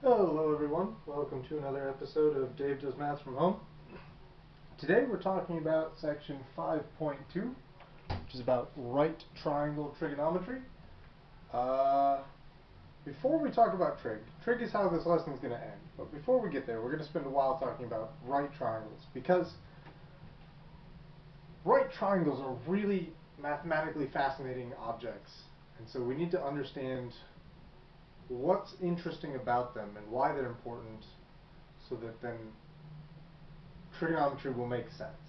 Hello everyone, welcome to another episode of Dave Does Math from Home. Today we're talking about section 5.2, which is about right triangle trigonometry. Before we talk about trig is how this lesson is going to end, but before we get there we're going to spend a while talking about right triangles, because right triangles are really mathematically fascinating objects, and so we need to understand what's interesting about them and why they're important, so that then trigonometry will make sense.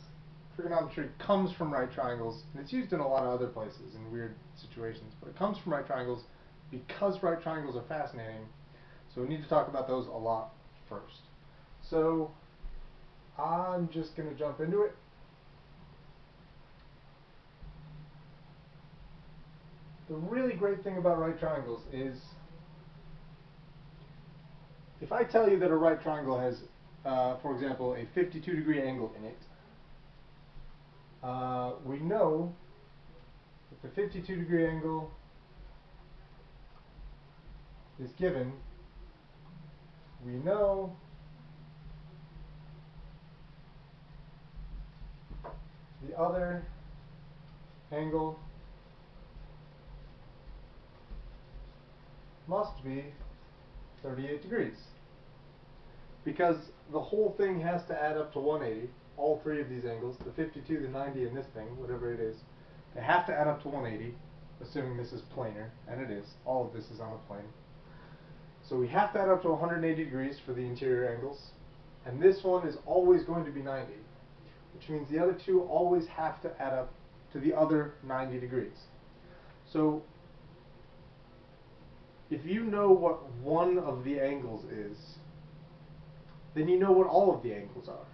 Trigonometry comes from right triangles, and it's used in a lot of other places in weird situations, but it comes from right triangles because right triangles are fascinating, so we need to talk about those a lot first. So I'm just going to jump into it. The really great thing about right triangles is, if I tell you that a right triangle has, for example, a 52-degree angle in it, we know that the 52-degree angle is given. We know the other angle must be 38 degrees. Because the whole thing has to add up to 180, all three of these angles, the 52, the 90, and this thing, whatever it is, they have to add up to 180, assuming this is planar, and it is. All of this is on a plane. So we have to add up to 180 degrees for the interior angles, and this one is always going to be 90, which means the other two always have to add up to the other 90 degrees. So if you know what one of the angles is, then you know what all of the angles are.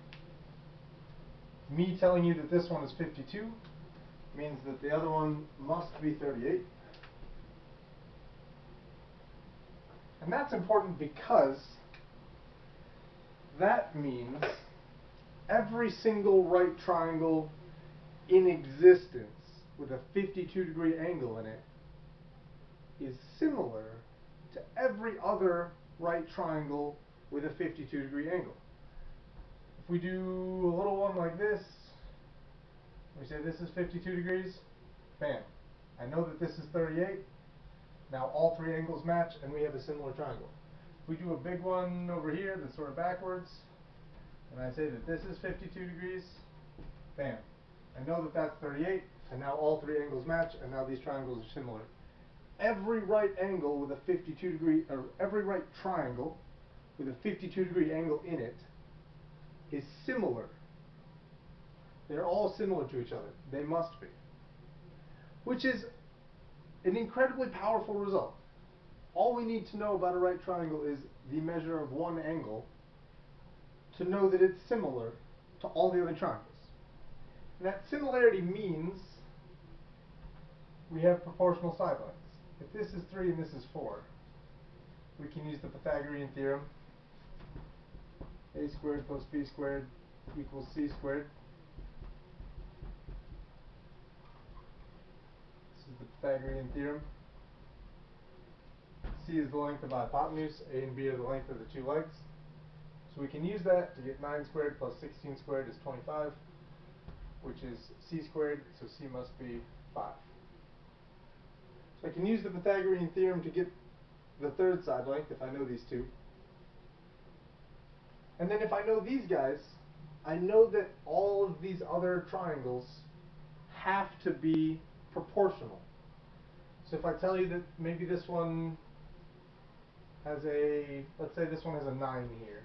Me telling you that this one is 52 means that the other one must be 38. And that's important because that means every single right triangle in existence with a 52-degree angle in it is similar to every other right triangle with a 52-degree angle. If we do a little one like this, we say this is 52 degrees, bam. I know that this is 38. Now all three angles match and we have a similar triangle. If we do a big one over here that's sort of backwards, and I say that this is 52 degrees, bam. I know that that's 38, and now all three angles match, and now these triangles are similar. Every right angle with a 52 degree, or every right triangle with a 52 degree angle in it is similar. They're all similar to each other. They must be. Which is an incredibly powerful result. All we need to know about a right triangle is the measure of one angle to know that it's similar to all the other triangles. And that similarity means we have proportional side lengths. If this is 3 and this is 4, we can use the Pythagorean theorem. A squared plus b squared equals c squared. This is the Pythagorean theorem. C is the length of the hypotenuse, A and B are the length of the two legs. So we can use that to get 9 squared plus 16 squared is 25, which is c squared, so c must be 5. So I can use the Pythagorean theorem to get the third side length if I know these two. And then if I know these guys, I know that all of these other triangles have to be proportional. So if I tell you that maybe this one has a, let's say this one has a 9 here.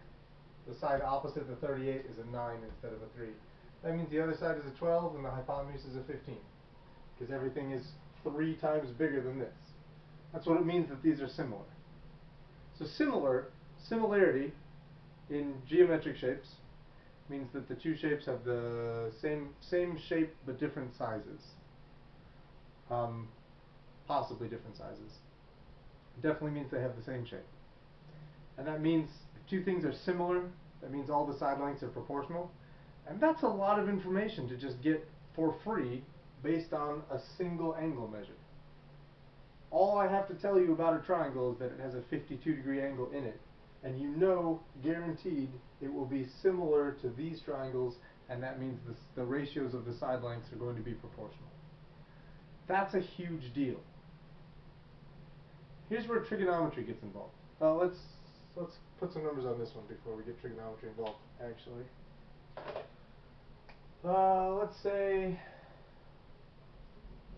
The side opposite the 38 is a 9 instead of a 3. That means the other side is a 12 and the hypotenuse is a 15. Because everything is 3 times bigger than this. That's what it means that these are similar. So similarity in geometric shapes means that the two shapes have the same shape but different sizes. Possibly different sizes. It definitely means they have the same shape. And that means if two things are similar, that means all the side lengths are proportional. And that's a lot of information to just get for free based on a single angle measure. All I have to tell you about a triangle is that it has a 52-degree angle in it, And you know, guaranteed, it will be similar to these triangles, and that means the ratios of the side lengths are going to be proportional. That's a huge deal. Here's where trigonometry gets involved. Let's put some numbers on this one before we get trigonometry involved, actually. Let's say,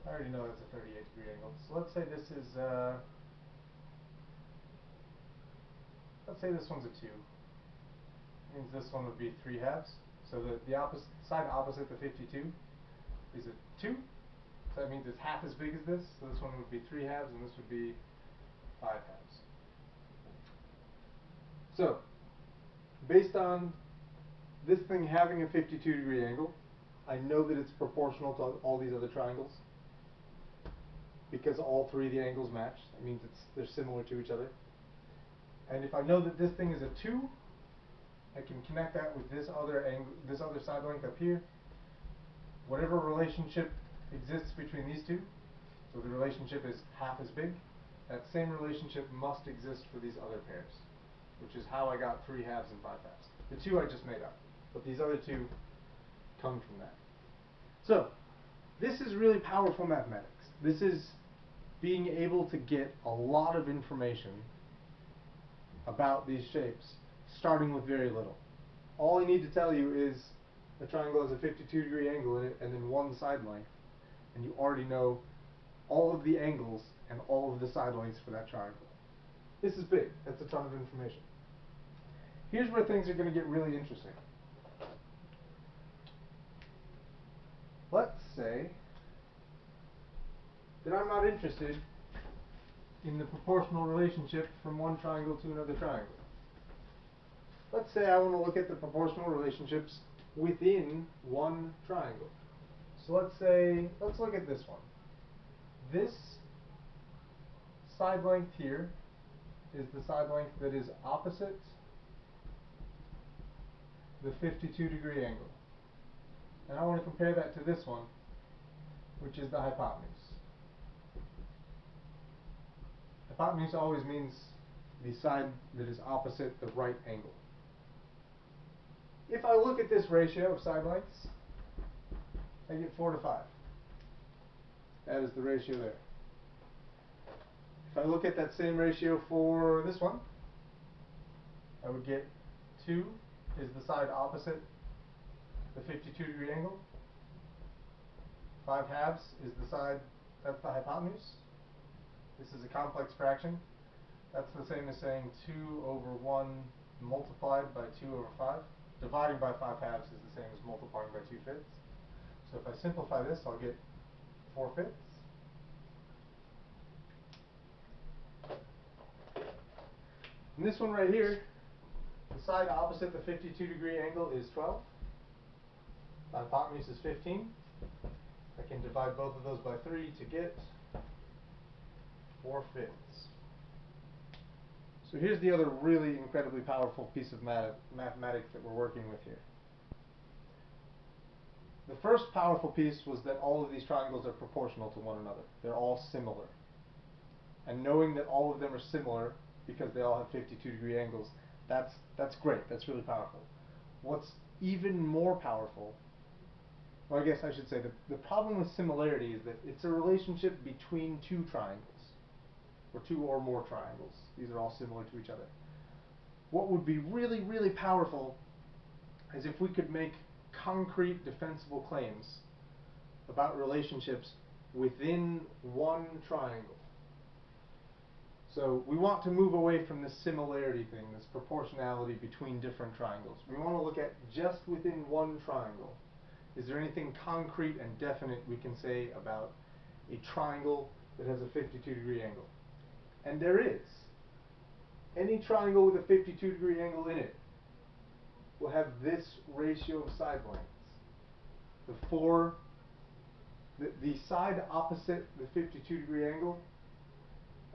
I already know that's a 38-degree angle. So let's say this is, let's say this one's a 2. Means this one would be 3/2. So the opposite side opposite the 52 is a 2. So that means it's half as big as this. So this one would be 3/2, and this would be 5/2. So, based on this thing having a 52-degree angle, I know that it's proportional to all these other triangles because all three of the angles match. That means they're similar to each other. And if I know that this thing is a 2, I can connect that with this other angle, this other side length up here. Whatever relationship exists between these two, so the relationship is half as big, that same relationship must exist for these other pairs, which is how I got 3/2 and 5/2. The 2 I just made up, but these other two come from that. So, this is really powerful mathematics. This is being able to get a lot of information about these shapes, starting with very little. All I need to tell you is a triangle has a 52-degree angle in it and then one side length, and you already know all of the angles and all of the side lengths for that triangle. This is big. That's a ton of information. Here's where things are going to get really interesting. Let's say that I'm not interested in the proportional relationship from one triangle to another triangle. Let's say I want to look at the proportional relationships within one triangle. So let's look at this one. This side length here is the side length that is opposite the 52-degree angle. And I want to compare that to this one, which is the hypotenuse. Hypotenuse always means the side that is opposite the right angle. If I look at this ratio of side lengths, I get 4:5. That is the ratio there. If I look at that same ratio for this one, I would get 2 is the side opposite the 52-degree angle. 5/2 is the side, that's the hypotenuse. This is a complex fraction. That's the same as saying 2/1 multiplied by 2/5. Dividing by 5/2 is the same as multiplying by 2/5. So if I simplify this, I'll get 4/5. And this one right here, the side opposite the 52-degree angle is 12. The hypotenuse is 15. I can divide both of those by 3 to get 4/5. So here's the other really incredibly powerful piece of mathematics that we're working with here. The first powerful piece was that all of these triangles are proportional to one another. They're all similar. And knowing that all of them are similar because they all have 52-degree angles, that's great. That's really powerful. What's even more powerful, well, I guess I should say that the problem with similarity is that it's a relationship between two triangles, or two or more triangles. These are all similar to each other. What would be really, really powerful is if we could make concrete defensible claims about relationships within one triangle. So we want to move away from this similarity thing, this proportionality between different triangles. We want to look at just within one triangle. Is there anything concrete and definite we can say about a triangle that has a 52-degree angle? And there is. Any triangle with a 52-degree angle in it will have this ratio of side lengths. The side opposite the 52-degree angle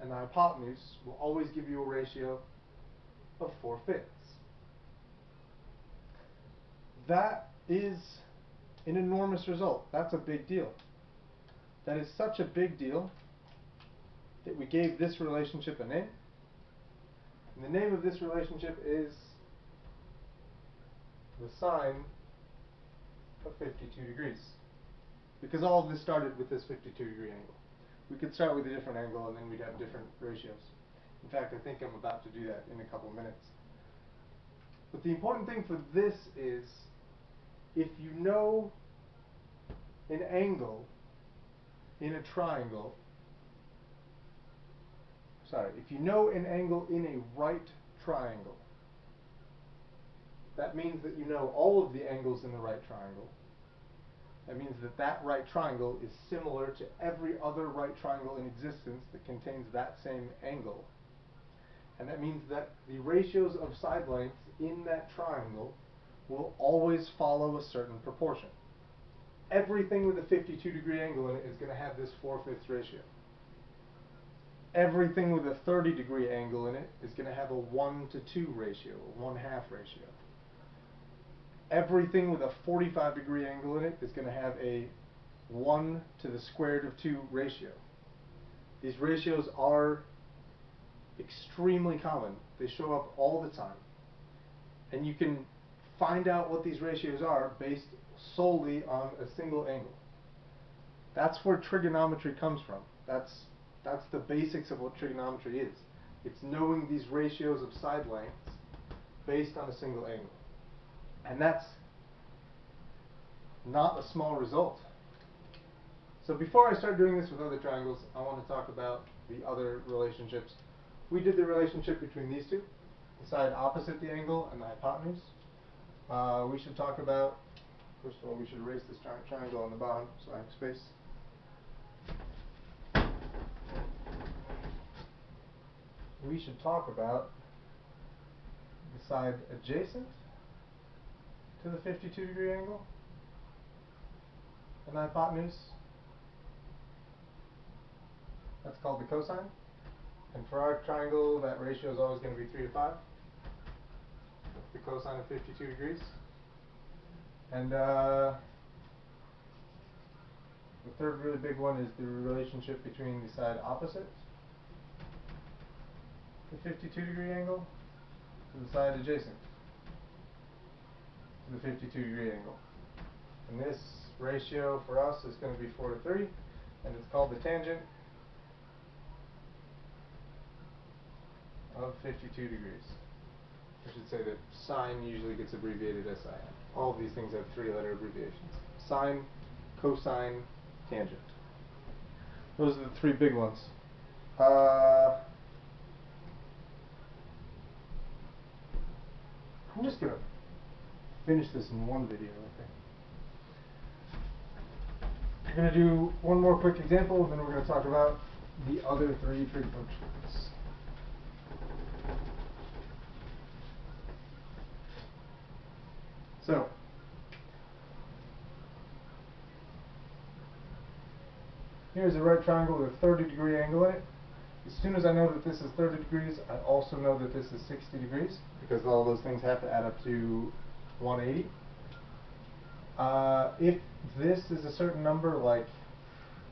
and the hypotenuse will always give you a ratio of 4/5. That is an enormous result. That's a big deal. That is such a big deal that we gave this relationship a name. And the name of this relationship is the sine of 52 degrees. Because all of this started with this 52 degree angle. We could start with a different angle and then we'd have different ratios. In fact, I think I'm about to do that in a couple of minutes. But the important thing for this is, if you know an angle in a triangle, if you know an angle in a right triangle, that means that you know all of the angles in the right triangle. That means that that right triangle is similar to every other right triangle in existence that contains that same angle. And that means that the ratios of side lengths in that triangle will always follow a certain proportion. Everything with a 52 degree angle in it is going to have this 4/5 ratio. Everything with a 30 degree angle in it is going to have a 1:2 ratio, a 1/2 ratio. Everything with a 45 degree angle in it is going to have a 1⁻² ratio. These ratios are extremely common. They show up all the time. And you can find out what these ratios are based solely on a single angle. That's where trigonometry comes from. That's the basics of what trigonometry is. It's knowing these ratios of side lengths based on a single angle. And that's not a small result. So before I start doing this with other triangles, I want to talk about the other relationships. We did the relationship between these two, the side opposite the angle and the hypotenuse. We should talk about, first of all, we should erase this triangle on the bottom so I have space. We should talk about the side adjacent to the 52 degree angle and the hypotenuse. That's called the cosine. And for our triangle, that ratio is always going to be 3:5. That's the cosine of 52 degrees. And the third really big one is the relationship between the side opposite the 52 degree angle to the side adjacent to the 52 degree angle. And this ratio for us is going to be 4:3, and it's called the tangent of 52 degrees. I should say that sine usually gets abbreviated as SIN. All of these things have 3-letter abbreviations. Sine, cosine, tangent. Those are the 3 big ones. I'm just going to finish this in one video, I think. I'm going to do one more quick example, and then we're going to talk about the other 3 trig functions. So, here's a right triangle with a 30 degree angle in it. As soon as I know that this is 30 degrees, I also know that this is 60 degrees, because all those things have to add up to 180. If this is a certain number, like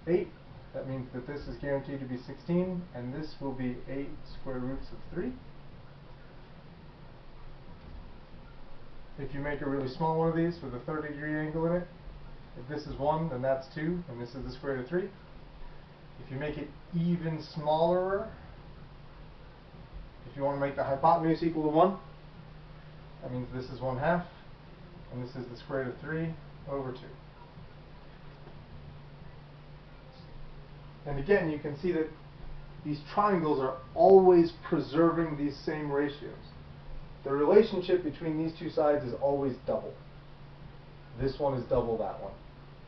8, that means that this is guaranteed to be 16, and this will be 8 square roots of 3. If you make a really small one of these with a 30 degree angle in it, if this is 1, then that's 2, and this is the square root of 3. If you make it even smaller, if you want to make the hypotenuse equal to 1, that means this is 1/2, and this is the square root of 3 over 2. And again, you can see that these triangles are always preserving these same ratios. The relationship between these two sides is always double. This one is double that one.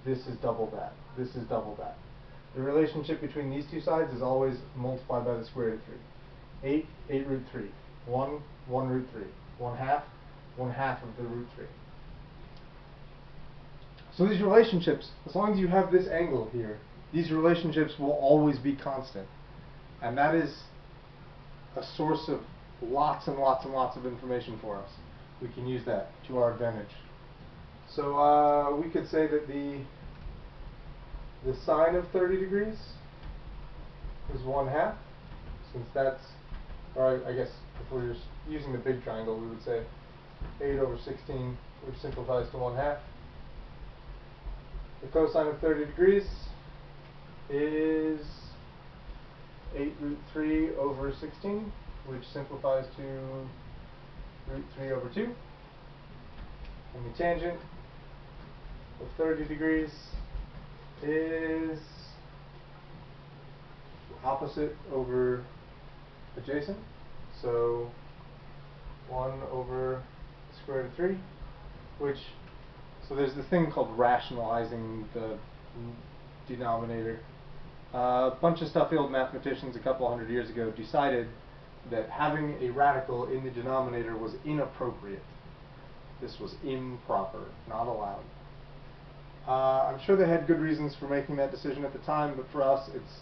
This is double that. This is double that. The relationship between these two sides is always multiplied by the square root of 3. 8, 8 root 3. 1, 1 root 3. 1/2, 1/2 of the root 3. So these relationships, as long as you have this angle here, these relationships will always be constant. And that is a source of lots and lots and lots of information for us. We can use that to our advantage. So we could say that the sine of 30 degrees is 1/2, since that's, or I guess if we were using the big triangle, we would say 8 over 16, which simplifies to 1/2. The cosine of 30 degrees is 8 root 3 over 16, which simplifies to root 3 over 2. And the tangent of 30 degrees is opposite over adjacent, so 1 over the square root of 3, which, so there's this thing called rationalizing the denominator. A bunch of Duffield mathematicians a couple hundred years ago decided that having a radical in the denominator was inappropriate. This was improper, not allowed. I'm sure they had good reasons for making that decision at the time, but for us it's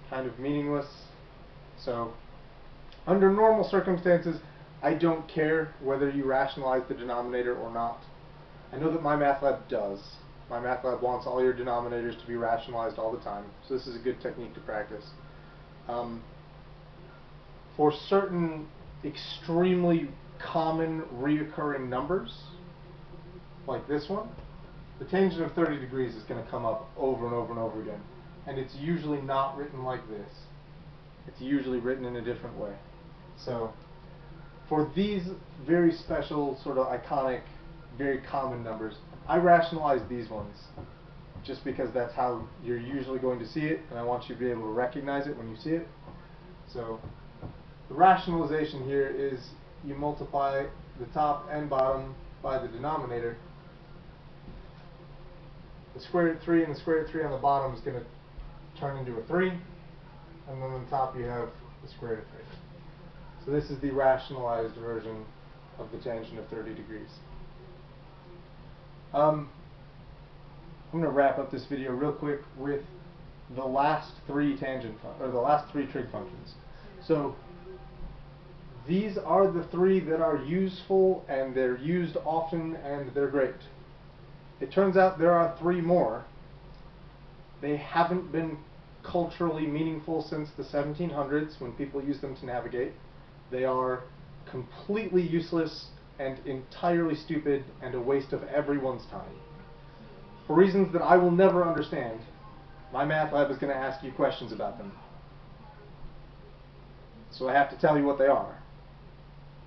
kind of meaningless. So under normal circumstances, I don't care whether you rationalize the denominator or not. I know that my math lab does. My math lab wants all your denominators to be rationalized all the time, so this is a good technique to practice. For certain extremely common reoccurring numbers, like this one, the tangent of 30 degrees is going to come up over and over and over again. And it's usually not written like this. It's usually written in a different way. So, for these very special, sort of iconic, very common numbers, I rationalize these ones just because that's how you're usually going to see it, and I want you to be able to recognize it when you see it. So, the rationalization here is you multiply the top and bottom by the denominator. The square root of 3 and the square root of 3 on the bottom is going to turn into a 3, and then on top you have the square root of 3. So this is the rationalized version of the tangent of 30 degrees. I'm going to wrap up this video real quick with the last three the last three trig functions. So these are the three that are useful, and they're used often, and they're great. It turns out there are three more. They haven't been culturally meaningful since the 1700s, when people used them to navigate. They are completely useless and entirely stupid and a waste of everyone's time. For reasons that I will never understand, my math lab is going to ask you questions about them. So I have to tell you what they are,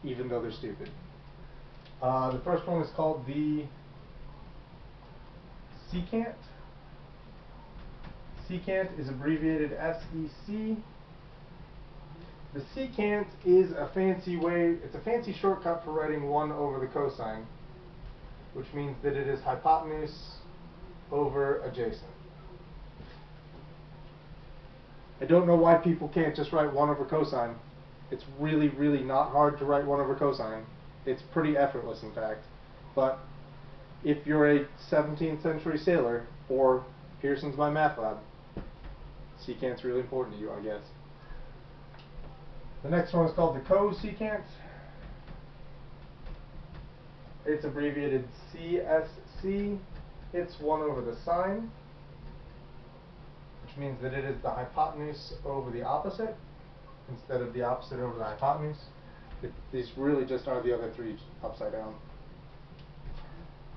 even though they're stupid. The first one is called the secant. Secant is abbreviated SEC. The secant is a fancy way, it's a fancy shortcut for writing 1 over the cosine, which means that it is hypotenuse over adjacent. I don't know why people can't just write 1 over cosine. It's really, really not hard to write 1 over cosine. It's pretty effortless, in fact. But if you're a 17th century sailor, or Pearson's my math lab, secant's really important to you, I guess. The next one is called the cosecant. It's abbreviated CSC. It's 1 over the sine, which means that it is the hypotenuse over the opposite instead of the opposite over the hypotenuse. These really just are the other three upside down.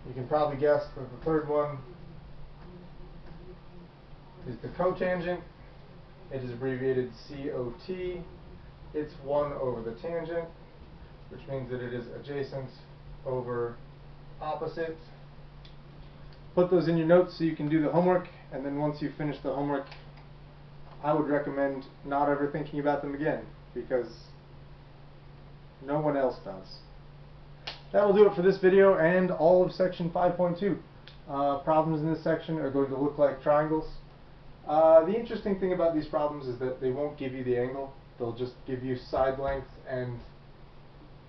You can probably guess that the third one is the cotangent. It is abbreviated COT. It's 1 over the tangent, which means that it is adjacent over opposite. Put those in your notes so you can do the homework, and then once you finish the homework, I would recommend not ever thinking about them again, because no one else does. That will do it for this video and all of section 5.2. Problems in this section are going to look like triangles. The interesting thing about these problems is that they won't give you the angle. They'll just give you side length, and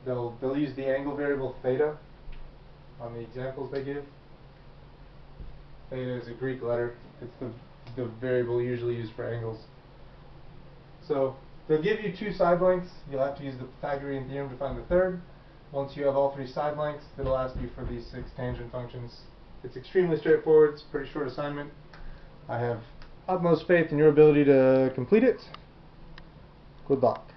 they'll use the angle variable theta on the examples they give. Theta is a Greek letter. It's the variable usually used for angles. So they'll give you two side lengths. You'll have to use the Pythagorean theorem to find the third. Once you have all three side lengths, it'll ask you for these 6 tangent functions. It's extremely straightforward. It's a pretty short assignment. I have utmost faith in your ability to complete it. Good luck.